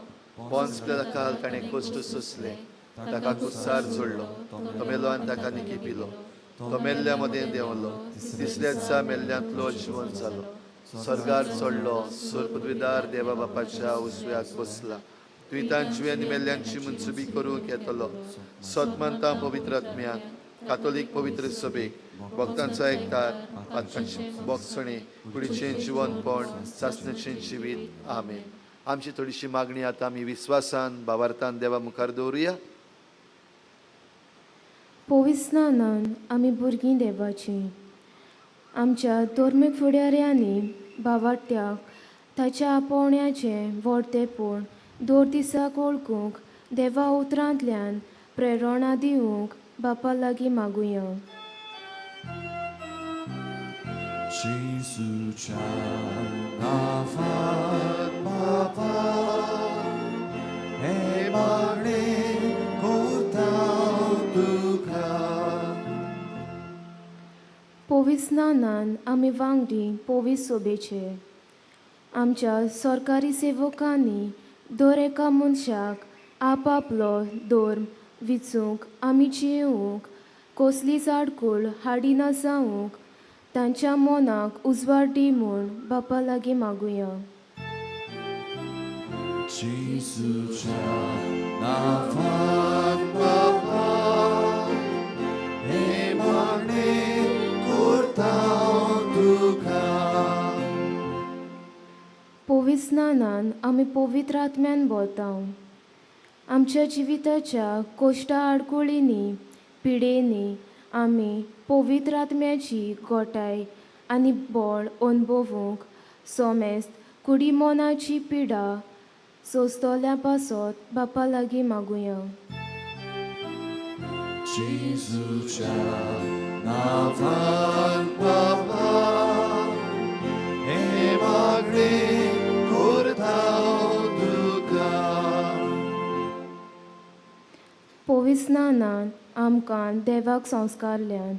पोन्स पिलाताकाल ताणें कश्ट सोंसले, ताका कुस्सार जोडलो, तो मेलो आनी ताका निकी पिलो. तो मेल्ल्या मदें देंवलो, तिसऱ्या दिसा मेल्ल्यांतलो जिवंत जालो, स्वर्गार चडलो, सर्पद्वेदार देवा बापाच्या उजव्याक बसला. तुयतांची आनी मेल्ल्यांची मनसुबी करूंक येतलो. सतमानता पवित्र आत्म्याक, कातोलीक पवित्र सभेक, भक्तांचो एकठार, पातकांची बोगसणी, कुडीचें जिवनपण, सासणेचें जिवीत. आमेन. आमची थोडीशी मागणी आतां आमी विस्वासान भावार्थान देवा मुखार दवरुया. पवित्र स्नानान आमी भुरगीं देवाचीं. आमच्या धर्मीक फुडाऱ्यांनी भावार्थ्याक ताच्या आपोवण्याचें वर्तेपण दर दिसाक वळखूंक देवा उतरांतल्यान प्रेरणा दिवंक बापा लागीं मागुया. जेजूच्या नांवान बापा, हे मागणें करता तुका. पवित्र स्नानान आमी वांगडी पवित्र सभेचे. आमच्या सरकारी सेवकांनी दर एका मनशाक आपआपलो धर्म विचूंक आमी जियेवंक कसलीच आडखळ हाडिना जावंक तांच्या मनाक उजवाड दी म्हूण बापा लागीं मागुया. जेजूच्या नांवान बापा, हे मागणें करता तुका. पवित्र स्नानान आमी पवित्र आत्म्यान भोंवताव. आमच्या जिविताच्या कोश्टा आडकुळींनी पिडेनी आमी पवित्र आत्म्याची गोटाय आनी बळ अनुभवूंक सोमेस्त कुडी मोनाची पिडा सोंसतल्या पासत बापा लागीं मागुया. जेजूच्या नांवान बापा, हे मागणें करता तुका. पवित्र स्नानान आमकां देवाक संस्कारल्यात.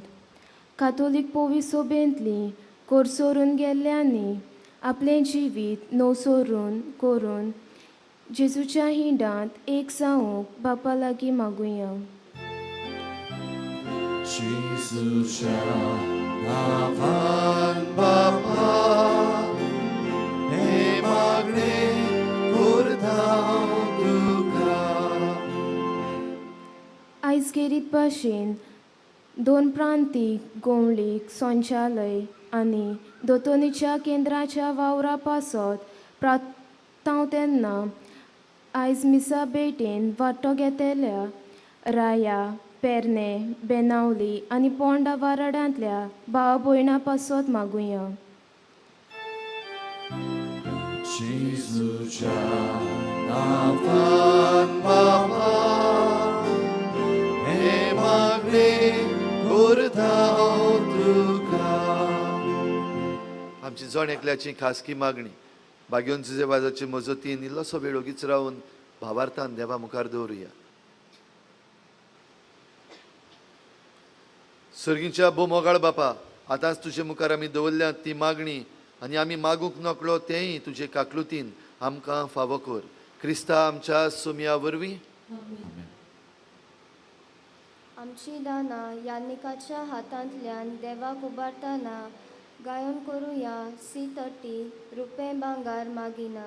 कातोलीक पवित्र सभेंतलीं कोरसोरून गेल्ल्यांनी आपलें जिवीत नवसोरून करून जेजूच्या हिंडांत एक जावंक बापा लागीं मागुया. जेजूच्या नांवान बापा, हे मागणें करता तुका. आयज गेरीत भाशेन दोन प्रांतीक गोंवळीक संचालय आनी दोतोनीच्या केंद्राच्या वावरा पासत प्रांताव तेन्ना आयज मिसा बेटेन वांटो घेतल्या राया, पेरने, बेनावली आनी पोंडा वाराड्यांतल्या भाव भयणां पासत मागुया. जेजूच्या नांवान बापा, हे मागणें करता तुका. आमची जण एकल्याची खासगी मागणी भाग्योन जुजेबाजाचे मजतीन इल्लोसो वेळ ओगीच रावन भावार्थान देवा मुखार दवरुया. सर्गीच्या मोगाळ बापा, आतांच तुजे मुखार आमी दवरल्या ती मागणी आनी आमी मागूंक नकळो तेंय तुजे काकलुतीन आमकां फावो कर. क्रिस्ता आमच्या सुम्या वरवीं. आमची दानां यान्निकाच्या हातांतल्यान देवाक उबारतना गायन करुया. C30 रुपये भांगार मागिना.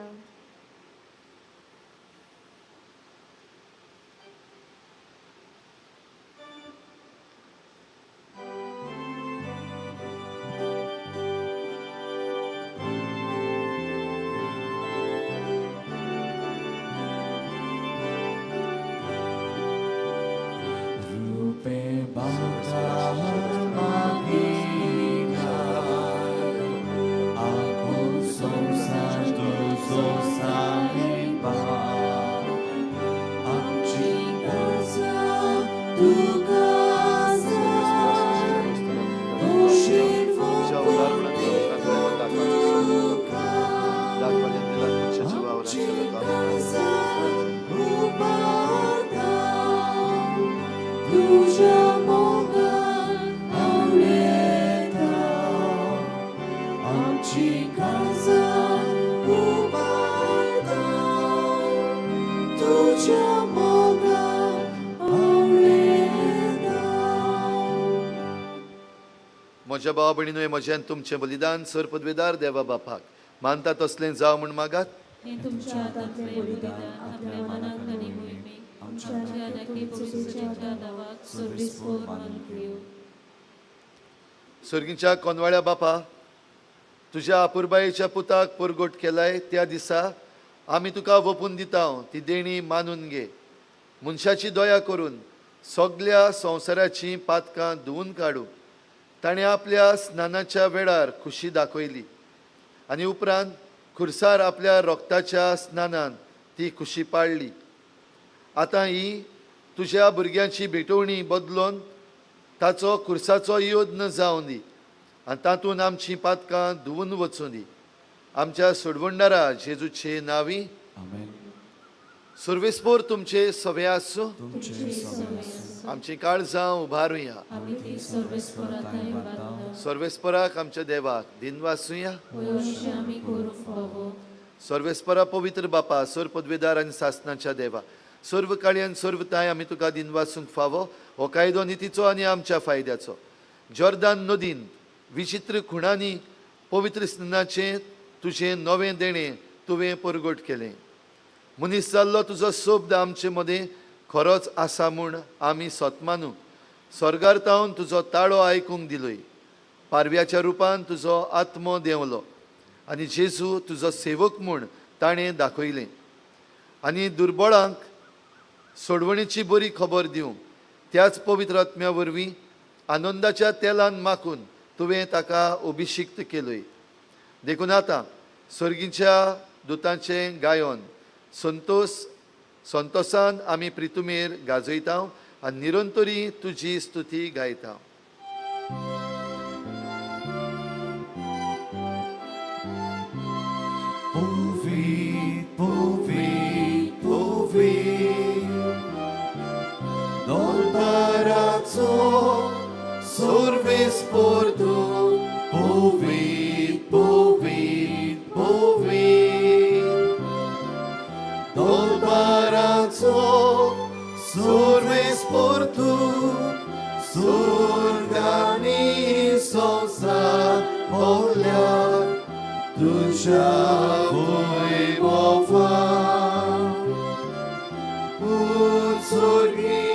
Sos तुका दोषीन तुझ्या उदारपणातून आपल्याला दाखवायचं दाखवायला दिला तुमच्या तुझ्या मोगान आवडेता आमची काळजां उबारता तुझ्या मोगान आवडेता. म्हज्या भावा भयणीनो, म्हज्यान तुमचें बलिदान सर पदवेदार देवा बापाक मानता तसलें जाव म्हूण मागात. हे तुमच्या हातांतलें बलिदान आपल्या मनांत आनी मोहिमेक आमच्या आदाके पवित्रतेच्या नांवाक सर्वेस्पर मानून घेवं. सर्गीच्या कोनवाळ्या बापा, तुज्या आपुरबायेच्या पुताक परगोट केलाय त्या दिसा आमी तुका वपून दिता ती देणी मानून घे. मनशाची दया करून सगळ्या संवसाराची पातकां धुवून काडू. ताणें आपल्या स्नानाच्या वेळार खुशी दाखयली आनी उपरांत खुर्सार आपल्या रोगताच्या स्नानान ती खुशी पाळली. आतां ही तुज्या भुरग्यांची भेटवणी बदलून ताचो खुर्साचो योद्न जावं दी आनी तातूंत आमची पातकां धुवून वचूं दी. आमच्या सोडवणदारा जेजूचे नांवी सर्वेस्पर तुमचे सवे आसूं. आमची काळजां उबारुया. सर्वेस्पराक आमच्या देवाक दिन वासुया. सर्वेस्परा पवित्र बापा, सर पदवेदार आनी सासणाच्या देवा, सर्व काळी आनी सर्व ताय आमी तुका दिन वासूंक फावो. हो कायदो नितीचो आनी आमच्या फायद्याचो. जॉर्दान नदीन विचित्र खुणांनी पवित्र स्नानाचें तुजें नवें देणें तुवें परगट केलें. मनीस जाल्लो तुजो शब्द आमचे मदें खरोच आसा म्हूण आमी सोतमानू. स्वर्गार तावन तुजो ताळो आयकूंक दिलोय. पारव्याच्या रुपान तुजो आत्मो देंवलो आनी जेजू तुजो सेवक म्हूण ताणें दाखयलें. आनी दुर्बळांक सोडवणेची बरी खबर दिवंक त्याच पवित्र आत्म्या वरवीं आनंदाच्या तेलान माखून तुवें ताका अभिशिक्त केलोय. देखून आतां सर्गीच्या दुतांचें गायन संतोसान आमी प्रितुमेर गाजयता आनी निरंतरी तुजी स्तुती गायता. Dolbaraco सर्वेस्पर तू povit, povit, povit. Dolbaraco सर्वेस्पर तू surgani संसार भोवल्या तुझ्या वैभवा उत्सर्गी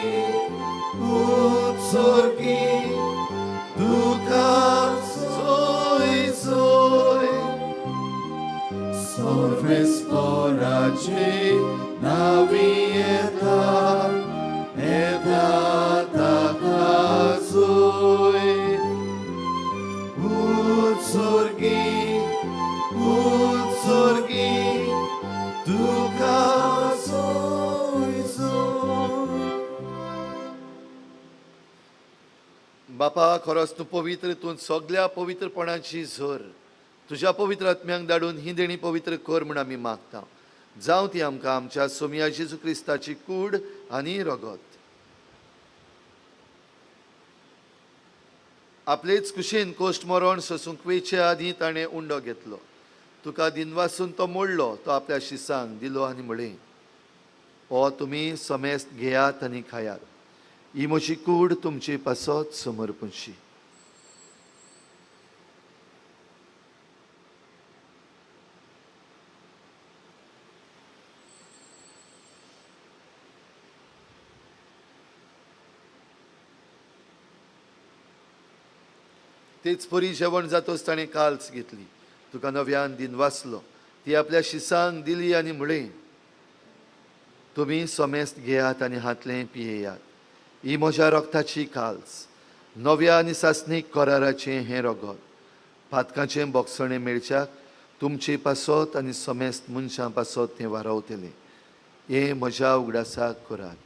उत्सर्गी तुका सोय सोय सर्वेस्पराचे नावी येता येता ताका सोय उत्सर्गी उत्सर्गी तुका सोय सोय. बापा, खरोच तूं पवित्र, तूं सगळ्या पवित्रपणाची झर तुज्या पवित्र आत्म्यांक धाडून ही देणी पवित्र कर म्हूण आमी मागता. जावं ती आमकां आमच्या सोमया जेजू क्रिस्ताची कूड आनी रगत. आपलेच कुशीन कोश्ट मरण सोसूंक वेचे आदीं ताणें उंडो घेतलो. तुका दिनवासून तो मोडलो, तो आपल्या शिसांक दिलो आनी म्हळें, हो तुमी समेस्त घेयात आनी खायात. ही म्हजी कूड तुमची पासत समर्पणशी. तेच परी जेवण जातोच ताणें काल्स घेतली. तुका नव्यान दिन वाचलो, ती आपल्या शिसांक दिली आनी म्हळें, तुमी समेस्त घेयात आनी हातलें पियेयात. ही म्हज्या रगताची काल्स, नव्या आनी सासणीक कराराचें हें रगत. पातकाचें बोगसणें मेळच्याक तुमची पासत आनी समेस्त मनशां पासत तें वारावतलें. हें म्हज्या उगडासाक करात.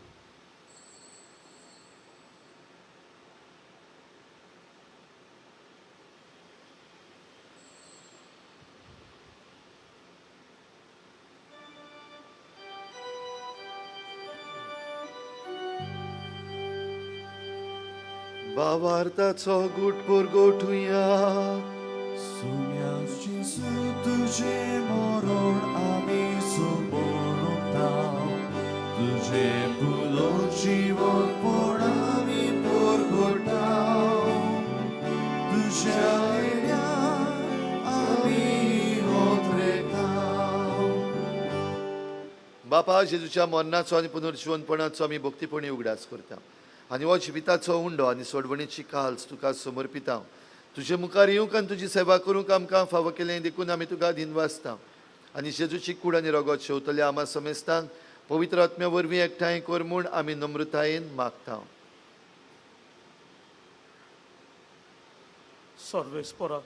भावार्थाचो गुटपूर गोठुया. सुम्यास जेजू तुझे मरण आमी सोबोरूंक तुझे पुलो जीवनपण आमी परगटाव. तुझ्या येण्याक आमी ओतरेताव. बापा, जेजूच्या मरणाचो आनी पुनर्जीवनपणाचो आमी भक्तीपणी उगडास करता आनी हो जिविताचो उंडो आनी सोडवणेची काल्स तुका समर्पिता. तुजे मुखार येवंक आनी तुजी सेवा करूंक आमकां फावो केलें देखून आमी तुका दिनवासता आनी जेजूची कूड आनी रगत शेवतल्या आमा समेस्तांक पवित्र आत्म्या वरवीं एकठांय कर म्हूण आमी नम्रतायेन मागता. सर्वेस्परा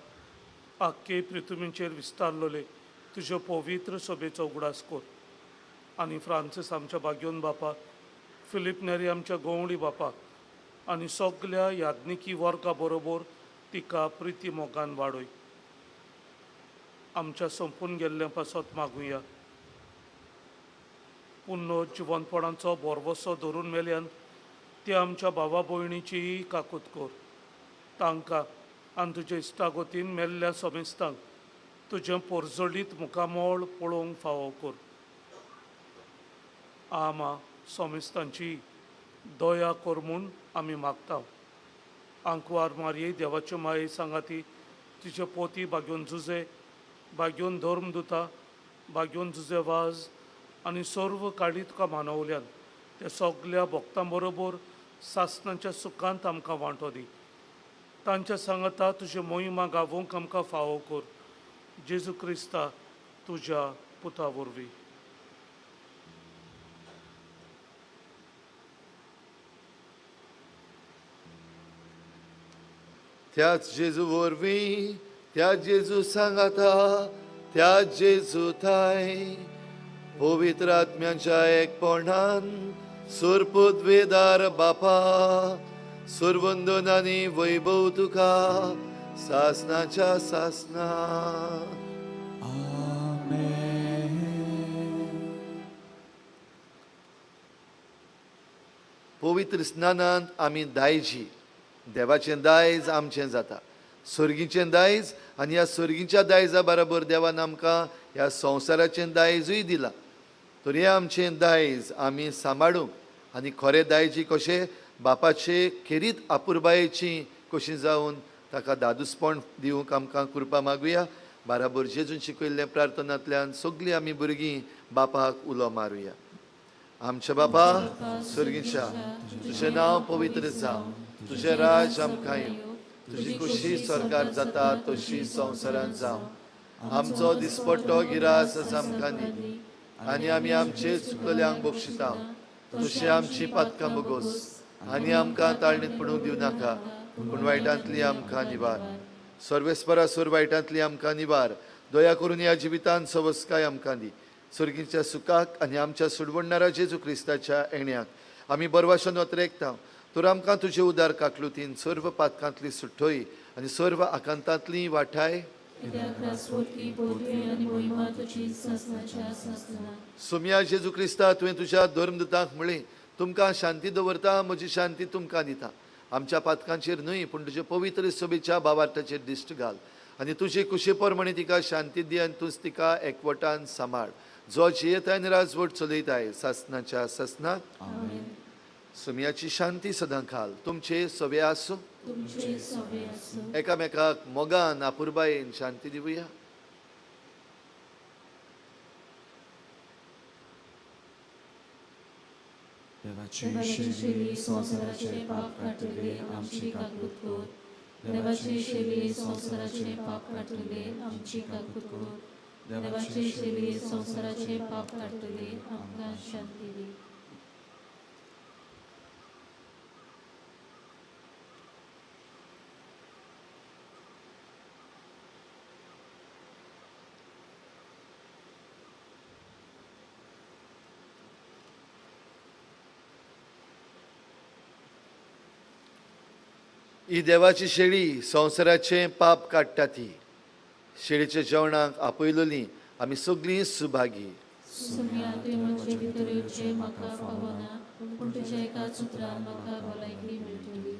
आख्खे पृथ्वीचेर विस्तारलोले तुज्या पवित्र सभेचो उगडास कर आनी फ्रांसीस आमच्या बागयोन बापा, फिलीप नेरी आमच्या गवळी बापा आनी सगळ्या याज्ञिकी वर्गा बरोबर तिका प्रिती मोगान वाडय. आमच्या संपून गेल्ल्या पासत मागुया. पुन्नो जिवनपणाचो बोरवोसो धरून मेल्यान ते आमच्या भावा भयणीचीय काकूत कर. तांकां आनी तुज्या इश्टागोतीन मेल्ल्या समेस्तांक तुजें पोरजोडीत मुखामोळ पळोवंक फावो कर. आमा समेस्तांची दया कर म्हूण आमी मागता. आंकवार मारये देवाच्यो माये सांगाती तुजे पोती बागयोन झुजे, बागयोन धर्मदुता, बागयोन झुजे वाज आनी सर्व काळी तुका मानवल्यान त्या सगळ्या भक्तां बरोबर सासणाच्या सुखांत आमकां वांटो दी. तांच्या सांगाता तुजे मोहिमा गावोवंक आमकां फावो कर. जेजू क्रिस्ता तुज्या पुता वरवीं. त्याच जेजू वरवीं, त्या जेजू सांगाता, त्या जेजू थाय पवित्र आत्म्याच्या एकपणान सुरपदवेदार बापा, सुरवंदन आनी वैभव तुका सासणाच्या सासना. पवित्र स्नानांत आमी दायजी देवाचें दायज आमचें जाता. स्वर्गीचें दायज आनी ह्या स्वर्गीच्या दायजा बरोबर देवान आमकां ह्या संवसाराचें दायजूय दिलां. तर हें आमचें दायज आमी सांबाळूंक आनी खरें दायजी कशें बापाचे खेरीत आपुरबायेची कशीं जावन ताका दादूसपण दिवंक आमकां कृपा मागुया. बाराबर जेजून शिकयल्ले प्रार्थनांतल्यान सगळीं आमी भुरगीं बापाक उलो मारुया. आमच्या बापा स्वर्गीच्या, तुजें नांव पवित्र जावं, तुजें राज आमकां येवं, तुजी खुशी स्वर्गार जाता तशी संवसारांत जावं. आमचो दिसपट्टो गिरास आमकां दी आनी आमी आमचे चुकल्यांक बक्षिता. तशी आमची पातकां बगोस आनी आमकां ताळणीत पडूंक दिवं नाका, पूण वायटांतली आमकां निवार. सर्वेस्परा सुर वायटांतली आमकां निवार. दया करून ह्या जिवितांत सवस्काय आमकां दी. स्वर्गीच्या सुखाक आनी आमच्या सुडवणणाऱ्या जेजू क्रिस्ताच्या येण्याक आमी बरवाशेन वतरेकता. तर आमकां तुजे उदार काकलुतीन सर्व पातकांतली सुट्टोय आनी सर्व आकांतांतली वाठाय. सुम्या जेजू क्रिस्ता, तुवें तुज्या धर्मदूतांक म्हळें, तुमकां शांती दवरता, म्हजी शांती तुमकां दिता. आमच्या पातकांचेर न्हय पूण तुजे पवित्र सभेच्या भावार्थाचेर दिश्ट घाल आनी तुजे कुशे प्रमाणे तिका शांती दी आनी तूंच तिका एकवटान सांबाळ. जो जियेताय आनी राजवट चलयताय सासणाच्या सासनाक. सुम्याची शांती सदां घाल. तुमचे सवे आसूं. एकामेकाक मोगान आपुरबायेन शांती दिवया. देवाची शेली संवसाराचे पाप काटले आमची काकूत कर. देवाची शेली संवसाराचे पाप काटले आमची काकूत कर. देवाची शेली संवसाराचे पाप काटले आमकां शांती दी. ही देवाची शेळी संवसाराचे पाप काडटा ती. शेळीच्या जेवणाक आपयलोली आमी सगळीं सुभागी. सुम्या तुवें म्हजे भितर येवचें म्हाका फावना, पूण तुज्या एका उतरान म्हाका भलायकी मेळटली.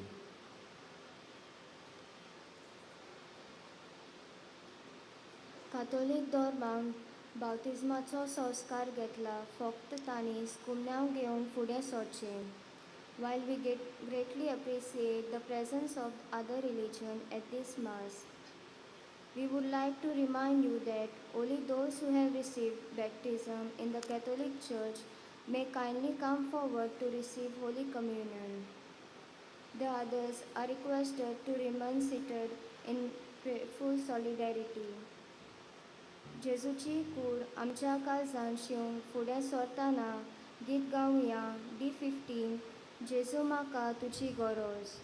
कातोलीक धर्मांत बावतिजमाचो संस्कार घेतला फक्त तांणी कुमन्यांव घेवन फुडें सरचें. While we greatly appreciate the presence of other religion at this Mass, we would like to remind you that only those who have received baptism in the Catholic Church may kindly come forward to receive Holy Communion. The others are requested to remain seated in prayerful solidarity. जेजूची कूड आमच्या काळजांत शिवंक फुडें सरतना गीत गावया D15 जेजू म्हाका तुजी गरज.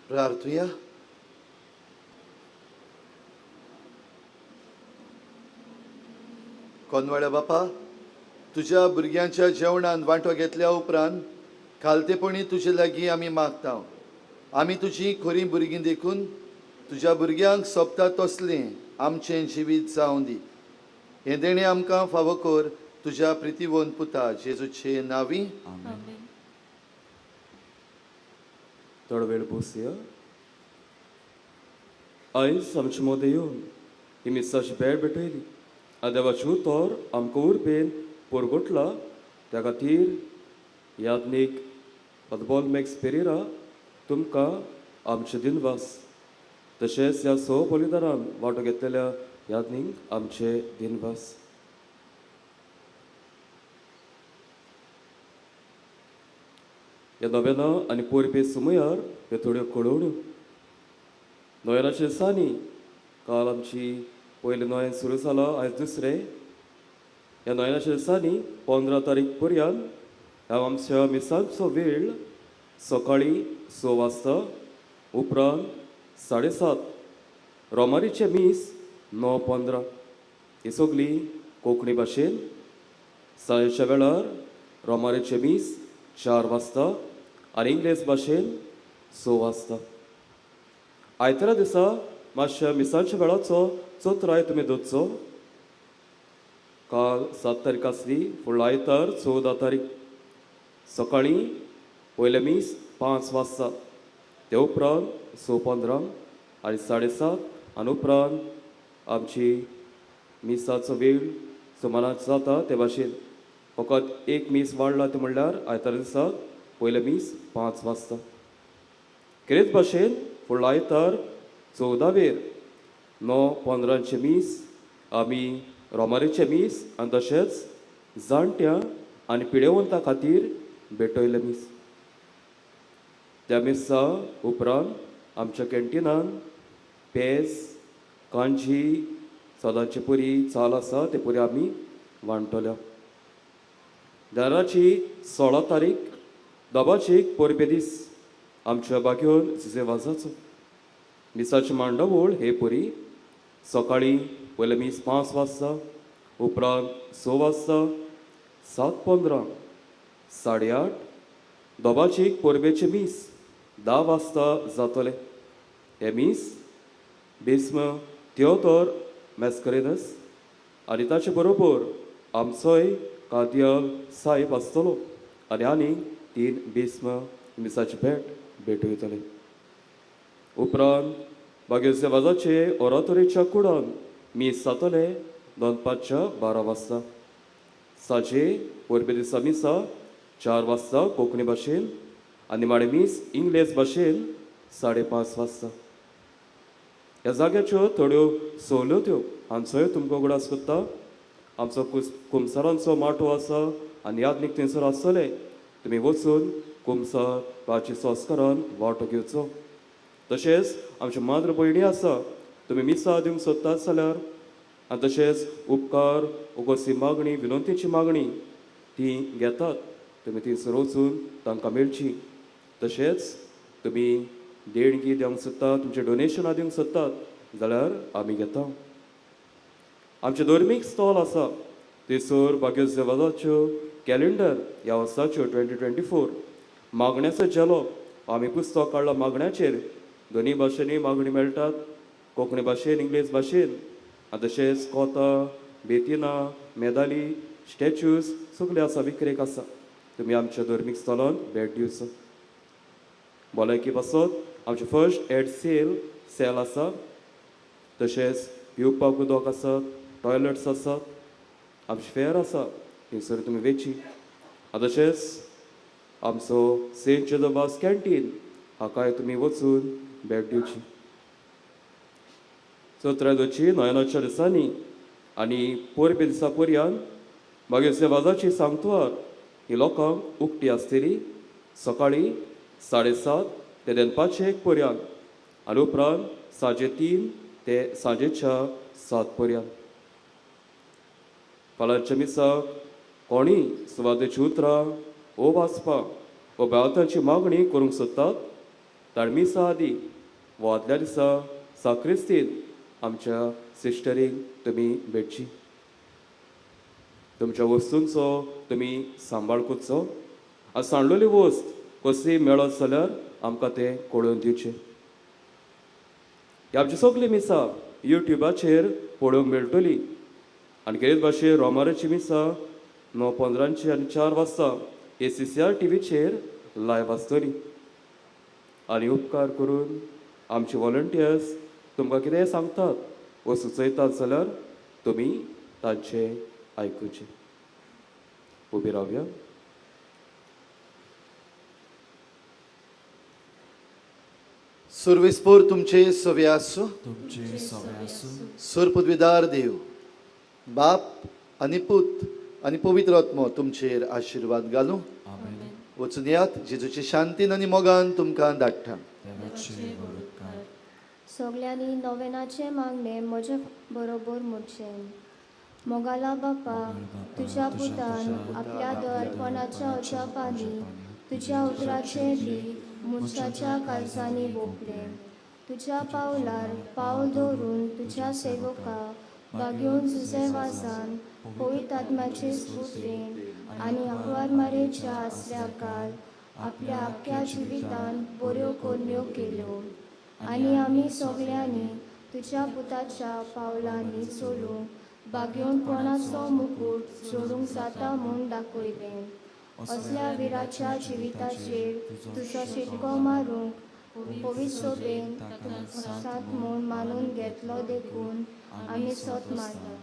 प्रार्थूया. कोनवाड्या बापा, तुज्या भुरग्यांच्या जेवणान वांटो घेतल्या उपरांत खालतेपणी तुजे लागीं आमी मागता. आमी तुजी खरी भुरगीं देखून तुज्या भुरग्यांक सोबता तसलें आमचें जिवीत जावं दी. हें देणें आमकां फावो कर तुझ्या प्रितीवोन पुता जेजूचे नावी आमेन. थोडो वेळ बसया. आयज आमचे मोदे येवन ही मिसाची बेळ भेटयली. देवाची उतर आमकां उर्बेन पोरगोटला त्या खातीर यादनीक पदबॉल मॅक्स पेरेरा तुमकां आमचे दिनवास. तशेंच ह्या स बलिदानान वांटो घेतलेल्या यादनीक आमचे दिनवास. ह्या नोवेना आनी पोरबे सुमयार ह्यो थोड्यो कळोवण्यो. नोवेनाचे दिसांनी काल आमची पयलें नोयन सुरू जालां, आयज दुसरें. ह्या नोयनाच्या दिसांनी 15 तारीख पर्यंत ह्या आमच्या मिसांचो वेळ सकाळीं 6 वाजता, उपरांत 7:30. रोमारीचे मीस 9:15. ही सगळी कोंकणी भाशेन. सांजेच्या वेळार रोमारीचे मीस 4 वाजता आनी इंग्लीश भाशेन 6 वाजता. आयतारा दिसा मातशा मिसांच्या वेळाचो चोत्राय तुमी दोतचो. काल 7 तारीख आसली, फुडलो आयतार 14 तारीख. सकाळीं पयलें मीस 5 वाजता, ते उपरांत 6:15 आनी 7:30 आनी उपरांत आमची मिसाचो वेळ सुमाराक जाता ते भाशेन. फकत एक मीस वाडला ते म्हणल्यार आयतारा दिसा पयलें मीस 5 वाजता. कितेंच भाशेन फुडलो आयतार 14 9:15 मीस आमी रोमारीचे मीस आनी तशेंच जाणट्यां आनी पिडेवंतां खातीर भेटयले मीस. त्या मिसा उपरांत आमच्या कॅन्टिनान पेज, कांजी, सदांची पुरी चाल आसा ते पुरी आमी वांटल्या. जाराची 16 तारीख दोबाचीक पोरबे दीस आमच्या बागेवन वाजाचो. मिसाची मांडावळ हे पुरी सकाळीं पयलें मीस 5 वाजता, उपरांत 6 वाजता, 7:15, 8:30. दोबाचीक पोरबेचे मीस 10 वाजता जातले. हे मीस बिस्म थियोदोर मेस्करेनस आनी ताचे बरोबर आमचोय कादियल साहेब आसतलो आनी आनीक 3 बिस्म मिसाची भेटयतले. उपरांत बागेचे वाजाचे ओरातोरेच्या कुडान मीस जातले दनपारच्या 12 वाजता. सांजे पोरबे दिसा मिसा 4 वाजता कोंकणी भाशेन आनी निमाणे मीस इंग्लीश भाशेन 5:30 वाजता. ह्या जाग्याच्यो थोड्यो सवलत्यो हांचोय तुमकां उगडास करता. आमचो कुमसारांचो माटो आसा आनी यादनीक थंयसर आसतले. तुमी वचून कुमसार पाची संस्कारान वांटो घेवचो. तशेंच आमच्यो माद्र भयणी आसा, तुमी मिसा दिवंक सोदतात जाल्यार आनी तशेंच उपकार उगोसी मागणी विनंतीची मागणी ती घेतात. तुमी थंयसर वचून तांकां मेळची. तशेंच तुमी देणगी दिवंक सोदतात, तुमचे डोनेशनां दिवंक सोदतात जाल्यार आमी घेता. आमचे धर्मीक स्टॉल आसा थंयसर बागेचे वाजाच्यो कॅलेंडर ह्या वर्साच्यो 2024 मागण्याचो जेलो आमी पुस्तक काडला. मागण्याचेर दोनी भाशेनी मागणी मेळटात, कोंकणी भाशेन, इंग्लीश भाशेन. आनी तशेंच कोतां, बेतिनां, मेदाली, स्टॅच्यूज सगळे आसा, विक्रेक आसा. तुमी आमच्या धर्मीक स्टॉलान भेट दिवचो. भलायकी पासत आमचे फर्स्ट एड सेल आसा. तशेंच पिवपाक उदक आसात, टॉयलेट्स आसात. आमचे फेर आसा, थंयसर तुमी वेची. आनी तशेंच आमचो सेंट जोजफास कॅन्टीन हाकाय तुमी वचून भेट दिवची. त्रयोदशी नोयनाच्या दिसांनी आनी पोरबे दिसा पर्यंत बागेचे वाजाची सांगतवार ही लोकांक उक्ती आसतली. सकाळीं 7:30 ते दनपारचे 1 पर्यंत आनी उपरांत सांजे 3 ते सांजेच्या 7 पर्यंत. फाल्यांच्या मिसाक कोणीय सुवातेची उतरां वो वाचपाक वो बावतांची मागणी करूंक सोदतात ताण मिसा आदी वो आदल्या दिसा साक्रिस्तीन आमच्या सिस्टरीक तुमी भेटची. तुमच्या वस्तूंचो तुमी सांबाळ करचो आनी सांडलेली वस्त कसली मेळत जाल्यार आमकां तें कळोवन दिवचें. ही आमची सगळी मिसा युट्यूबाचेर पळोवंक मेळटली. आनी कितेंच भाशेन रोमाराची मिसा 9:15 आनी 4 वाजता ACCR टीव्हीचेर लायव्ह आसतली. आनी उपकार करून आमचे व्हॉलंटियर्स तुमकां कितेंय सांगतात वा सुचयतात जाल्यार तुमी तांचे आयकुचें. उबी रावया. सुरविस्पोर तुमचे सवे आसूं. तुमचे सवे आसूं. सुर पदवीदार देव, बाप आनी पूत आनी पवित्र आत्मो तुमचेर आशिर्वाद घालूं. आमेन. वचून यात जेजूचे शांतीन आनी मोगान तुमकां धाडटा. देवाचे बरोबर. सगल्यांनी नोवेनाचे मागणे म्हजे बरोबर म्हणचें. मोगाला बापा, तुज्या पुतान आपल्या दोळपणाच्या अजापांनी तुज्या उतराचे दी मनशाच्या काळजांनी ओपले. तुज्या पावलार पावल दवरून तुज्या सेवका बागेवन तुजे वासान पवित्र आत्म्याचे स्पुत्रेन आनी आंकवार मारेच्या आसऱ्या काल आपल्या आख्या जिवितान बऱ्यो कोन्यो केल्यो. आनी आमी सगल्यांनी तुज्या पुताच्या पावलांनी चलूंक बागेवन कोणाचो मुकुट जोडूंक जाता म्हूण दाखयलें. असल्या विराच्या जिविताचेर तुजो शिटको मारूंक पवित्र सोबेन सात म्हूण मानून घेतलो देखून आमी सोत मारतात.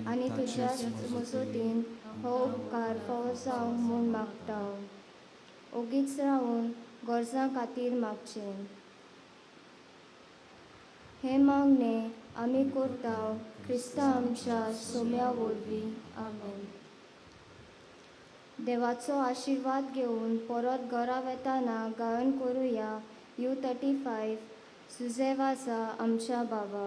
आनी तुज्या मजतीन हो उपकार फावो जावंक म्हूण मागता. ओगीच रावन गरजां खातीर मागचें. हे मागणे आमी करता क्रिस्ता आमच्या सोम्या वरवीं. आमेन. देवाचो आशिर्वाद घेवन परत घरा वेताना गायन करुया U35 सुजे वाजा आमच्या बाबा.